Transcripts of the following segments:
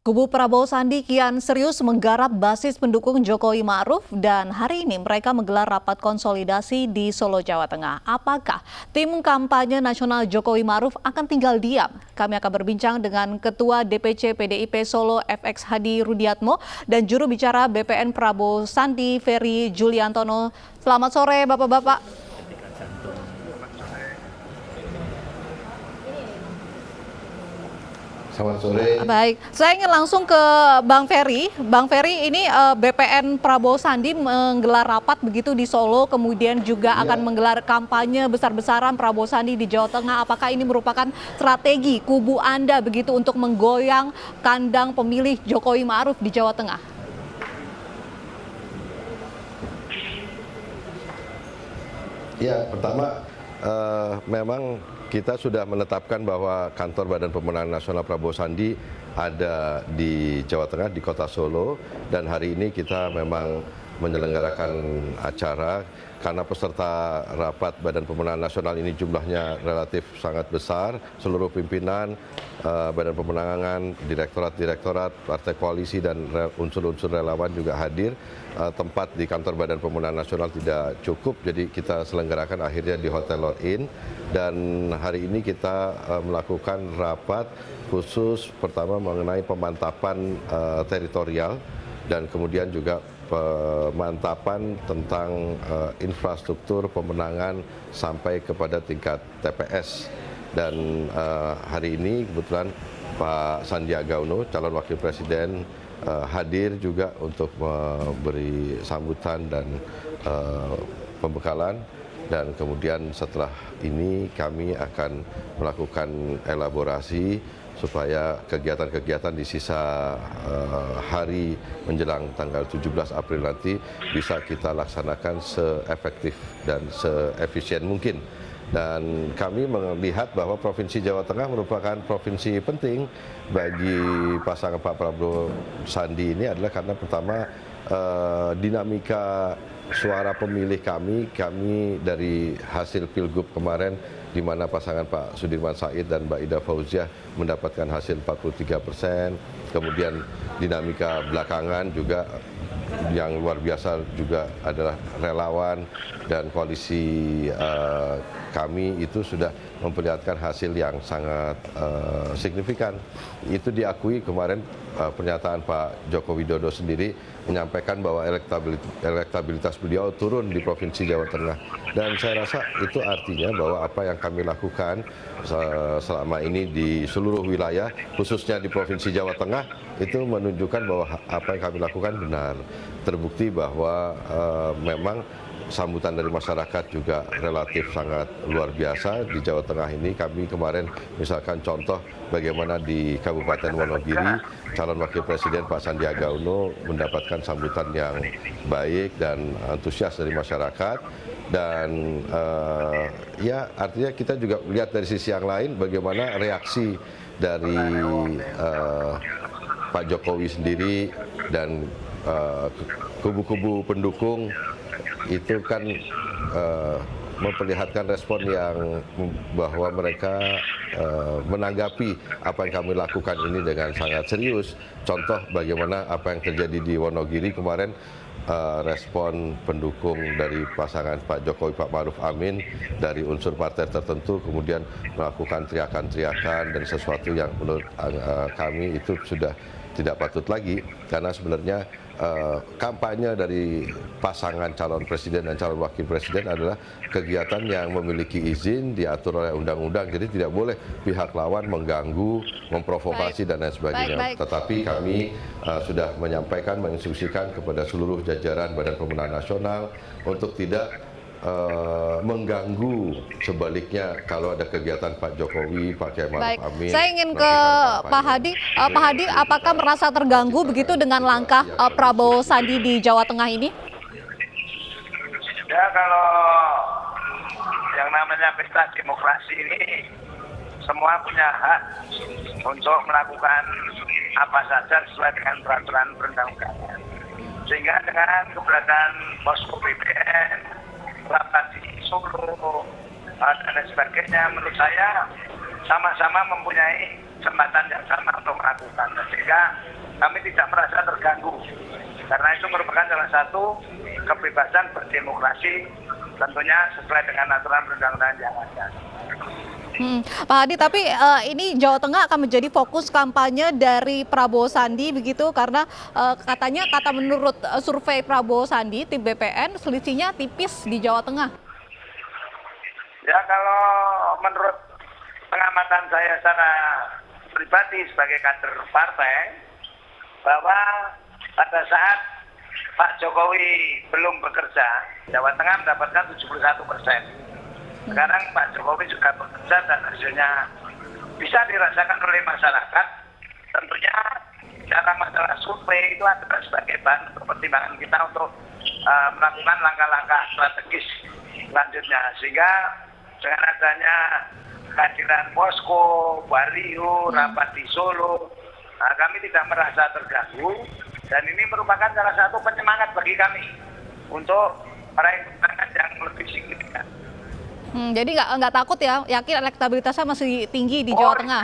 Kubu Prabowo Sandi kian serius menggarap basis pendukung Jokowi Ma'ruf dan hari ini mereka menggelar rapat konsolidasi di Solo, Jawa Tengah. Apakah tim kampanye nasional Jokowi Ma'ruf akan tinggal diam? Kami akan berbincang dengan Ketua DPC PDIP Solo FX Hadi Rudiatmo dan juru bicara BPN Prabowo Sandi Ferry Juliantono. Selamat sore Bapak-bapak. Selamat sore. Baik, saya ingin langsung ke Bang Ferry. Bang Ferry, ini BPN Prabowo Sandi menggelar rapat begitu di Solo, kemudian juga akan menggelar kampanye besar-besaran Prabowo Sandi di Jawa Tengah. Apakah ini merupakan strategi kubu Anda begitu untuk menggoyang kandang pemilih Jokowi Ma'ruf di Jawa Tengah? Ya, pertama memang kita sudah menetapkan bahwa kantor Badan Pemenangan Nasional Prabowo Sandi ada di Jawa Tengah, di kota Solo, dan hari ini kita memang menyelenggarakan acara karena peserta rapat Badan Pemenangan Nasional ini jumlahnya relatif sangat besar. Seluruh pimpinan Badan Pemenangan, direktorat-direktorat, partai koalisi dan unsur-unsur relawan juga hadir. Tempat di kantor Badan Pemenangan Nasional tidak cukup, jadi kita selenggarakan akhirnya di Hotel Lor-In. Dan hari ini kita melakukan rapat khusus pertama mengenai pemantapan teritorial dan kemudian juga pemantapan tentang infrastruktur pemenangan sampai kepada tingkat TPS. Dan hari ini kebetulan Pak Sandiaga Uno, calon wakil presiden, hadir juga untuk memberi sambutan dan pembekalan. Dan kemudian setelah ini kami akan melakukan elaborasi supaya kegiatan-kegiatan di sisa hari menjelang tanggal 17 April nanti bisa kita laksanakan seefektif dan seefisien mungkin. Dan kami melihat bahwa Provinsi Jawa Tengah merupakan provinsi penting bagi pasangan Pak Prabowo Sandi ini adalah karena pertama dinamika suara pemilih kami dari hasil Pilgub kemarin di mana pasangan Pak Sudirman Said dan Mbak Ida Fauziah mendapatkan hasil 43%. Kemudian dinamika belakangan juga yang luar biasa juga adalah relawan dan koalisi kami itu sudah memperlihatkan hasil yang sangat signifikan. Itu diakui kemarin pernyataan Pak Joko Widodo sendiri menyampaikan bahwa elektabilitas beliau turun di Provinsi Jawa Tengah. Dan saya rasa itu artinya bahwa apa yang kami lakukan selama ini di seluruh wilayah, khususnya di Provinsi Jawa Tengah, itu menunjukkan bahwa apa yang kami lakukan benar. Terbukti bahwa memang sambutan dari masyarakat juga relatif sangat luar biasa di Jawa Tengah ini. Kami kemarin misalkan contoh bagaimana di Kabupaten Wonogiri calon wakil presiden Pak Sandiaga Uno mendapatkan sambutan yang baik dan antusias dari masyarakat. Dan ya artinya kita juga lihat dari sisi yang lain bagaimana reaksi dari Pak Jokowi sendiri dan kubu-kubu pendukung itu kan memperlihatkan respon yang bahwa mereka menanggapi apa yang kami lakukan ini dengan sangat serius. Contoh bagaimana apa yang terjadi di Wonogiri kemarin, respon pendukung dari pasangan Pak Jokowi Pak Ma'ruf Amin dari unsur partai tertentu kemudian melakukan teriakan-teriakan dan sesuatu yang menurut kami itu sudah tidak patut lagi, karena sebenarnya kampanye dari pasangan calon presiden dan calon wakil presiden adalah kegiatan yang memiliki izin diatur oleh undang-undang, jadi tidak boleh pihak lawan mengganggu, memprovokasi dan lain sebagainya. Tetapi kami sudah menyampaikan, menginstruksikan kepada seluruh jajaran Badan Pemenangan Nasional untuk tidak mengganggu sebaliknya kalau ada kegiatan Pak Jokowi, Pak Kiai Ma'ruf Amin. Saya ingin ke Pak Hadi. Pak Hadi, apakah merasa terganggu begitu dengan langkah Prabowo Sandi di Jawa Tengah ini? Ya, kalau yang namanya pesta demokrasi ini semua punya hak untuk melakukan apa saja sesuai dengan peraturan perundang-undangan. Sehingga dengan keberadaan posko BPN, rapat di Solo dan lain sebagainya, menurut saya sama-sama mempunyai kesempatan yang sama untuk melakukan. Sehingga kami tidak merasa terganggu. Karena itu merupakan salah satu kebebasan berdemokrasi, tentunya sesuai dengan aturan perundang-undangan yang ada. Pak Hadi, tapi ini Jawa Tengah akan menjadi fokus kampanye dari Prabowo Sandi begitu karena katanya menurut survei Prabowo Sandi tim BPN selisihnya tipis di Jawa Tengah. Ya, kalau menurut pengamatan saya secara pribadi sebagai kader partai, bahwa pada saat Pak Jokowi belum bekerja, Jawa Tengah mendapatkan 71%. Sekarang Pak Jokowi juga bekerja dan hasilnya bisa dirasakan oleh masyarakat. Tentunya dalam masalah survei itu adalah sebagai bahan untuk pertimbangan kita untuk melakukan langkah-langkah strategis selanjutnya. Sehingga dengan adanya kehadiran posko, baliho, rapat di Solo, kami tidak merasa terganggu dan ini merupakan salah satu penyemangat bagi kami untuk meraih kemenangan yang lebih signifikan. Jadi nggak takut ya, yakin elektabilitasnya masih tinggi di Jawa Tengah?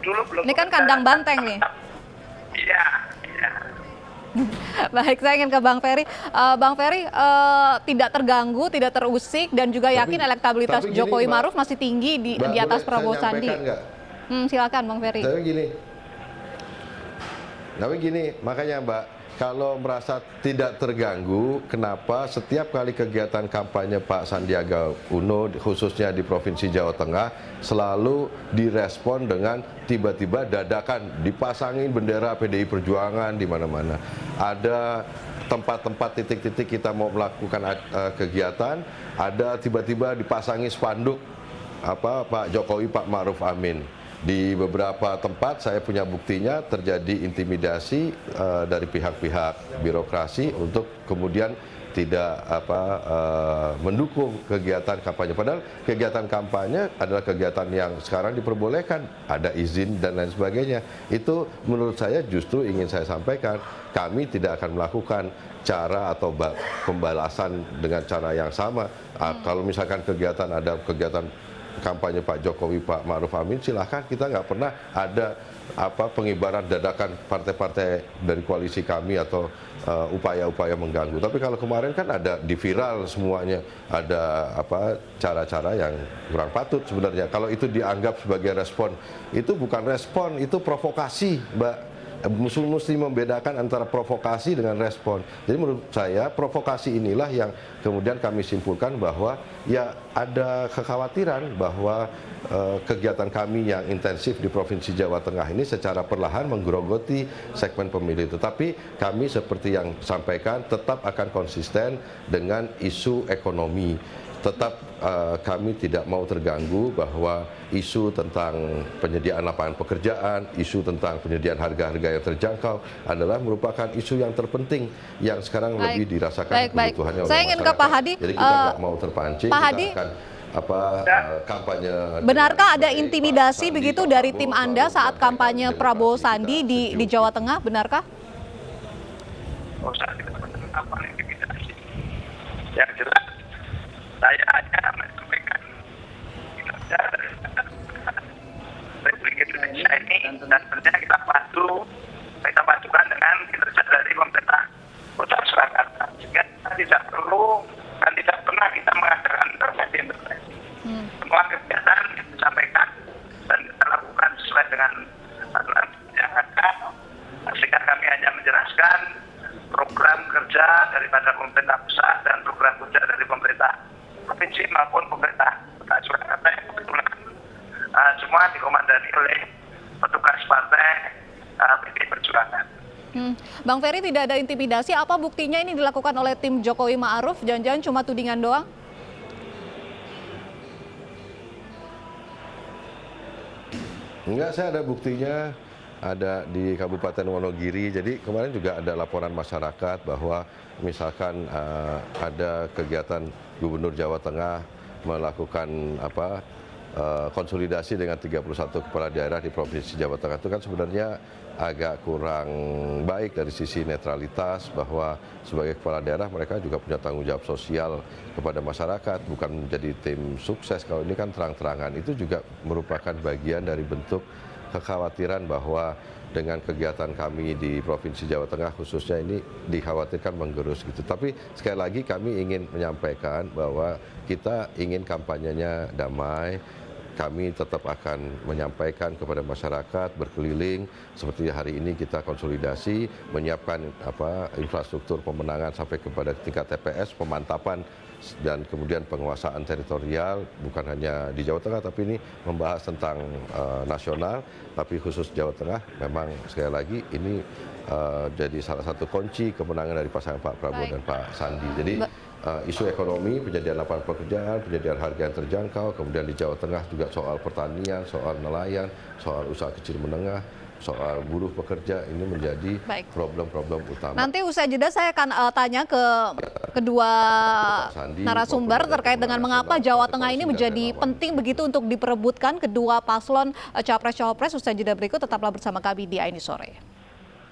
Dulu belum. Ini kan kandang banteng nih. Iya. Baik, saya ingin ke Bang Ferry. Bang Ferry tidak terganggu, tidak terusik, dan juga yakin elektabilitas Jokowi Maruf masih tinggi di atas Prabowo Sandi. Silakan Bang Ferry. Tapi gini, makanya Mbak, kalau merasa tidak terganggu, kenapa setiap kali kegiatan kampanye Pak Sandiaga Uno, khususnya di Provinsi Jawa Tengah, selalu direspon dengan tiba-tiba dadakan dipasangin bendera PDI Perjuangan di mana-mana. Ada tempat-tempat titik-titik kita mau melakukan kegiatan, ada tiba-tiba dipasangi spanduk Pak Jokowi, Pak Ma'ruf Amin. Di beberapa tempat saya punya buktinya terjadi intimidasi dari pihak-pihak birokrasi untuk kemudian tidak mendukung kegiatan kampanye. Padahal kegiatan kampanye adalah kegiatan yang sekarang diperbolehkan, ada izin dan lain sebagainya. Itu menurut saya justru ingin saya sampaikan, kami tidak akan melakukan cara atau pembalasan dengan cara yang sama. Kalau misalkan ada kegiatan kampanye Pak Jokowi, Pak Ma'ruf Amin, silahkan, kita nggak pernah ada pengibaran dadakan partai-partai dari koalisi kami atau upaya-upaya mengganggu. Tapi kalau kemarin kan ada di viral semuanya, ada cara-cara yang kurang patut sebenarnya. Kalau itu dianggap sebagai respon, itu bukan respon, itu provokasi, Mbak. Mesti membedakan antara provokasi dengan respon. Jadi menurut saya provokasi inilah yang kemudian kami simpulkan bahwa ya ada kekhawatiran bahwa kegiatan kami yang intensif di Provinsi Jawa Tengah ini secara perlahan menggerogoti segmen pemilih. Tetapi kami seperti yang sampaikan tetap akan konsisten dengan isu ekonomi. Tetap kami tidak mau terganggu bahwa isu tentang penyediaan lapangan pekerjaan, isu tentang penyediaan harga-harga yang terjangkau adalah merupakan isu yang terpenting yang sekarang lebih dirasakan kebutuhannya oleh masyarakat. Saya ingin ke Pak Hadi. Jadi kita nggak mau terpancing, Pak Hadi, kita akan kampanye. Benarkah ada intimidasi begitu dari tim Anda saat kampanye Prabowo Sandi di Jawa Tengah? Benarkah? Oh, saat kita apa intimidasi? Yang jelas saya hanya menyampaikan kinerja dari Republik Indonesia ini dan tentunya kita padukan dengan kinerja dari pemerintah Kota Surakarta. Sehingga tidak perlu dan tidak pernah kita mengadakan intervensi. Semua kegiatan yang disampaikan dan kita lakukan sesuai dengan aturan yang ada. Sehingga kami hanya menjelaskan program kerja daripada pemerintah pusat dan program kerja dari pemerintah provinsi maupun pemerintah Kota Surakarta yang kebetulan semua dikomandani oleh petugas partai PDI Perjuangan. Bang Ferry, tidak ada intimidasi, apa buktinya ini dilakukan oleh tim Jokowi Ma'ruf? Jangan-jangan cuma tudingan doang? Enggak, saya ada buktinya, ada di Kabupaten Wonogiri. Jadi kemarin juga ada laporan masyarakat bahwa misalkan ada kegiatan Gubernur Jawa Tengah melakukan konsolidasi dengan 31 kepala daerah di Provinsi Jawa Tengah itu kan sebenarnya agak kurang baik dari sisi netralitas, bahwa sebagai kepala daerah mereka juga punya tanggung jawab sosial kepada masyarakat, bukan menjadi tim sukses. Kalau ini kan terang-terangan, itu juga merupakan bagian dari bentuk kekhawatiran bahwa dengan kegiatan kami di Provinsi Jawa Tengah khususnya ini dikhawatirkan menggerus gitu. Tapi sekali lagi kami ingin menyampaikan bahwa kita ingin kampanyenya damai. Kami tetap akan menyampaikan kepada masyarakat berkeliling, seperti hari ini kita konsolidasi, menyiapkan infrastruktur pemenangan sampai kepada tingkat TPS, pemantapan dan kemudian penguasaan teritorial, bukan hanya di Jawa Tengah, tapi ini membahas tentang nasional, tapi khusus Jawa Tengah. Memang sekali lagi ini jadi salah satu kunci kemenangan dari pasangan Pak Prabowo dan Pak Sandi. Jadi isu ekonomi, penyediaan lapangan pekerjaan, penyediaan harga yang terjangkau, kemudian di Jawa Tengah juga soal pertanian, soal nelayan, soal usaha kecil menengah, soal buruh pekerja, ini menjadi problem-problem utama. Nanti usai jeda saya akan tanya ke kedua narasumber terkait dengan mengapa Jawa Tengah ini menjadi penting begitu untuk diperebutkan kedua paslon capres-cawapres. Usai jeda berikut tetaplah bersama kami di AINI Sore.